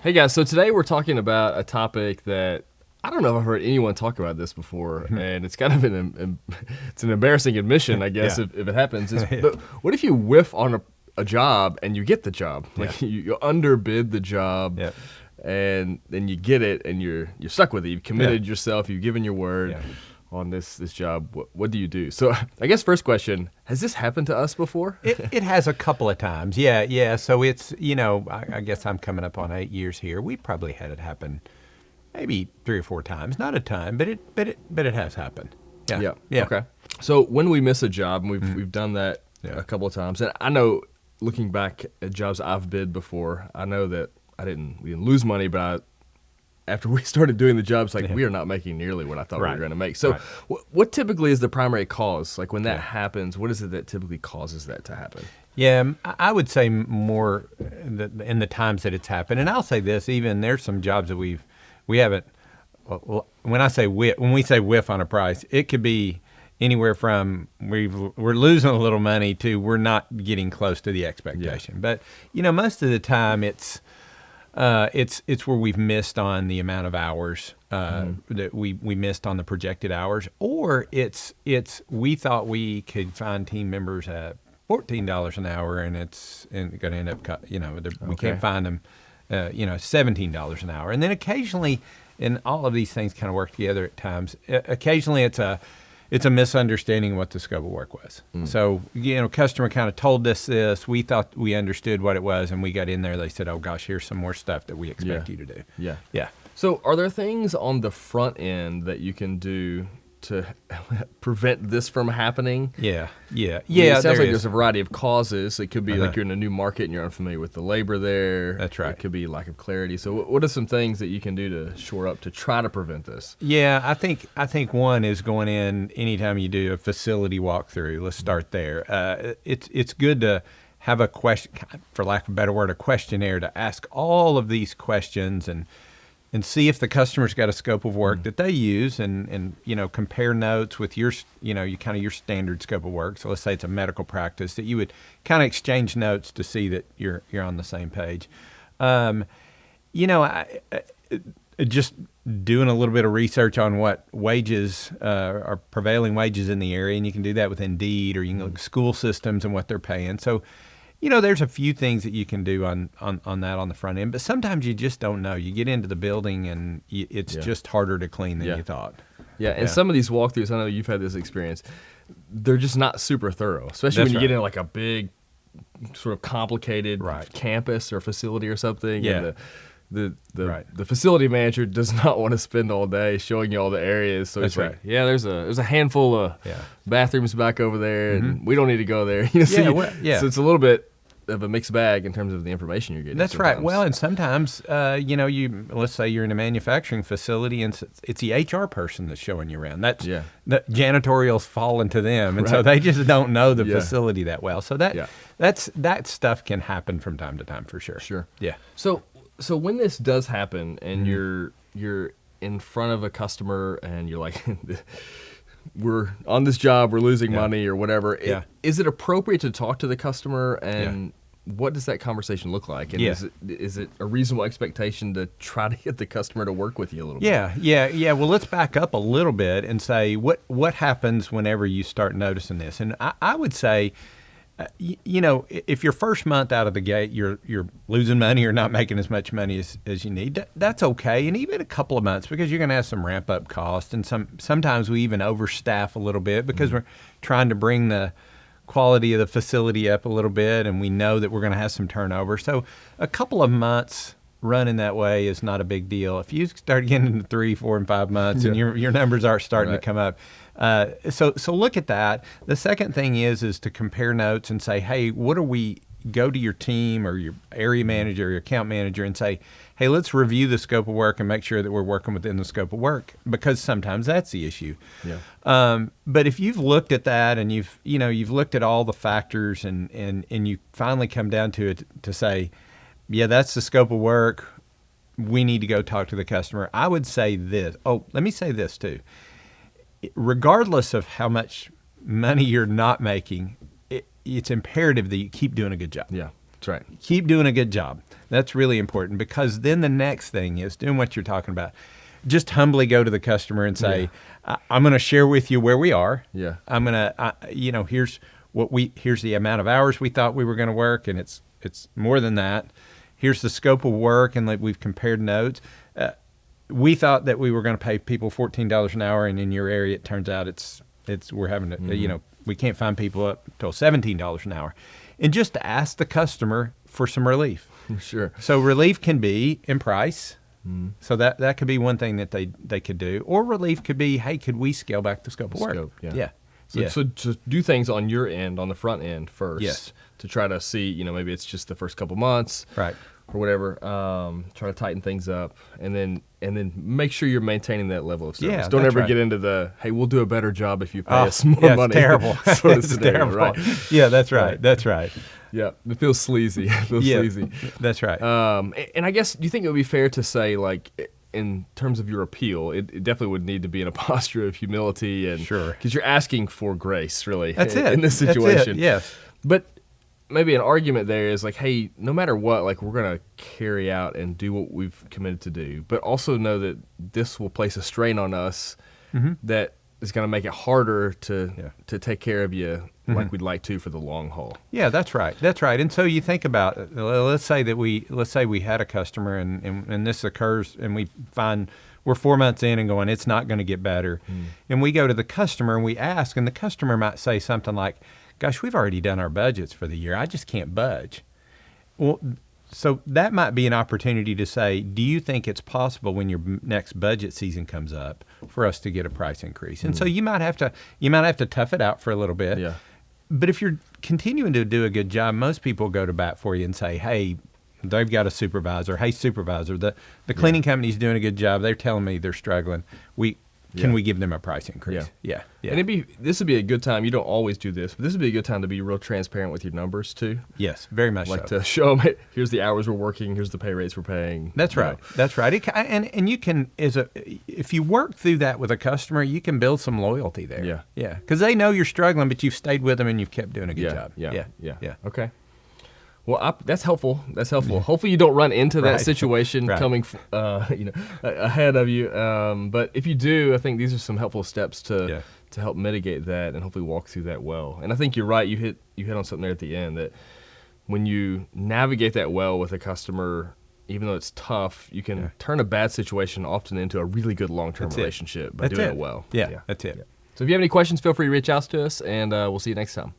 Hey guys, so today we're talking about a topic that I don't know if I've heard anyone talk about this before, and it's kind of it's an embarrassing admission, I guess, Yeah. if it happens. But what if you whiff on a job and you get the job? Like you underbid the job, Yeah. and then you get it, and you're stuck with it. You've committed yourself. You've given your word on this job. What do you do? So I guess first question: has this happened to us before? It has a couple of times. Yeah. So it's, I guess I'm coming up on 8 years here. We probably had it happen maybe 3 or 4 times. Not a ton, but it has happened. Yeah. Okay. So when we miss a job, and we've done that a couple of times, and I know, looking back at jobs I've bid before, I know that we didn't lose money, but after we started doing the jobs, we are not making nearly what I thought we were going to make. So what typically is the primary cause? Like when that happens, what is it that typically causes that to happen? Yeah, I would say more in the times that it's happened. And I'll say this, even there's some jobs that we haven't, well, when we say whiff on a price, it could be anywhere from we're losing a little money to we're not getting close to the expectation. But, most of the time it's where we've missed on the amount of hours that we missed on the projected hours, or it's we thought we could find team members at $14 an hour, and it's going to end up we can't find them $17 an hour, and then occasionally, and all of these things kind of work together at times. Occasionally, it's a misunderstanding of what the scope of work was. So, customer kind of told us this. We thought we understood what it was, and we got in there. They said, oh, gosh, here's some more stuff that we expect you to do. Yeah. So are there things on the front end that you can do to prevent this from happening? Yeah. It sounds like there's a variety of causes. It could be like you're in a new market and you're unfamiliar with the labor there. That's right. It could be lack of clarity. So what are some things that you can do to shore up to try to prevent this? Yeah, I think one is going in anytime you do a facility walkthrough. Let's start there. It's good to have a question, for lack of a better word, a questionnaire to ask all of these questions and see if the customer's got a scope of work that they use, and compare notes with your your standard scope of work. So let's say it's a medical practice, that you would kind of exchange notes to see that you're on the same page. Just doing a little bit of research on what wages are prevailing wages in the area, and you can do that with Indeed, or you can look at school systems and what they're paying. So there's a few things that you can do on that on the front end, but sometimes you just don't know. You get into the building and it's just harder to clean than you thought. Yeah, and some of these walkthroughs, I know you've had this experience, they're just not super thorough, especially when you get in like a big, sort of complicated campus or facility or something. Yeah. And the facility manager does not want to spend all day showing you all the areas. So it's like, there's a handful of bathrooms back over there, and we don't need to go there. So it's a little bit of a mixed bag in terms of the information you're getting. That's right. Well, and sometimes, let's say you're in a manufacturing facility, and it's the HR person that's showing you around. That's the janitorial's fallen to them, and so they just don't know the facility that well. So that stuff can happen from time to time, for sure. Sure. Yeah. So when this does happen, and you're in front of a customer, and you're like, we're on this job, we're losing money or whatever. Is it appropriate to talk to the customer, and what does that conversation look like? And is it a reasonable expectation to try to get the customer to work with you a little bit? Yeah. Well, let's back up a little bit and say what happens whenever you start noticing this. And I would say, if your first month out of the gate you're losing money or not making as much money as you need, that's okay. And even a couple of months, because you're going to have some ramp up costs, and sometimes we even overstaff a little bit because we're trying to bring the quality of the facility up a little bit, and we know that we're going to have some turnover. So a couple of months running that way is not a big deal. If you start getting into 3, 4, and 5 months, and your numbers aren't starting to come up, so look at that. The second thing is to compare notes and say, hey, go to your team or your area manager or your account manager and say, hey, let's review the scope of work and make sure that we're working within the scope of work, because sometimes that's the issue. But if you've looked at that, and you've looked at all the factors, and you finally come down to it to say, yeah, that's the scope of work, we need to go talk to the customer, I would say this. Oh, let me say this too. Regardless of how much money you're not making, it's imperative that you keep doing a good job. That's right. Keep doing a good job. That's really important, because then the next thing is doing what you're talking about. Just humbly go to the customer and say, I'm going to share with you where we are. Yeah. I'm going to, here's the amount of hours we thought we were going to work, and it's more than that. Here's the scope of work, and like we've compared notes. We thought that we were going to pay people $14 an hour, and in your area, it turns out we're having to, we can't find people up till $17 an hour. And just to ask the customer for some relief. Sure. So relief can be in price. So that could be one thing that they could do. Or relief could be, hey, could we scale back the scope of work? Yeah. So do things on your end, on the front end first. Yes. To try to see, maybe it's just the first couple months. Right. Or whatever. Try to tighten things up, and then make sure you're maintaining that level of service. Yeah, Don't ever right. get into the, hey, we'll do a better job if you pay us more yeah, money. It's terrible. sort of It's scenario, terrible. right? Yeah, that's right. Right. That's right. Yeah, it feels sleazy. Sleazy. That's right. And I guess, do you think it would be fair to say, like, in terms of your appeal, it definitely would need to be in a posture of humility, and Sure, because you're asking for grace, really. That's it. In this situation. That's it. Yes. But maybe an argument there is like, hey, no matter what, like, we're going to carry out and do what we've committed to do, but also know that this will place a strain on us that is going to make it harder to take care of you like we'd like to for the long haul. Yeah, that's right. That's right. And so you think about, let's say we had a customer and this occurs, and we find we're 4 months in and going, it's not going to get better. And we go to the customer and we ask, and the customer might say something like, gosh, we've already done our budgets for the year. I just can't budge. Well, so that might be an opportunity to say, do you think it's possible when your next budget season comes up for us to get a price increase? And so you might have to tough it out for a little bit. Yeah. But if you're continuing to do a good job, most people go to bat for you and say, hey, they've got a supervisor. Hey, supervisor, the cleaning company's doing a good job. They're telling me they're struggling. Can we give them a price increase? Yeah. And this would be a good time. You don't always do this, but this would be a good time to be real transparent with your numbers too. Yes, very much like so. to show them, hey, here's the hours we're working, here's the pay rates we're paying. That's right. That's right. And you can, if you work through that with a customer, you can build some loyalty there. Yeah. Because they know you're struggling, but you've stayed with them and you've kept doing a good job. Yeah. Okay. Well, that's helpful. Hopefully you don't run into that situation coming, ahead of you. But if you do, I think these are some helpful steps to help mitigate that and hopefully walk through that well. And I think you're right. You hit on something there at the end, that when you navigate that well with a customer, even though it's tough, you can turn a bad situation often into a really good long-term relationship by doing it well. Yeah, that's it. So if you have any questions, feel free to reach out to us, and we'll see you next time.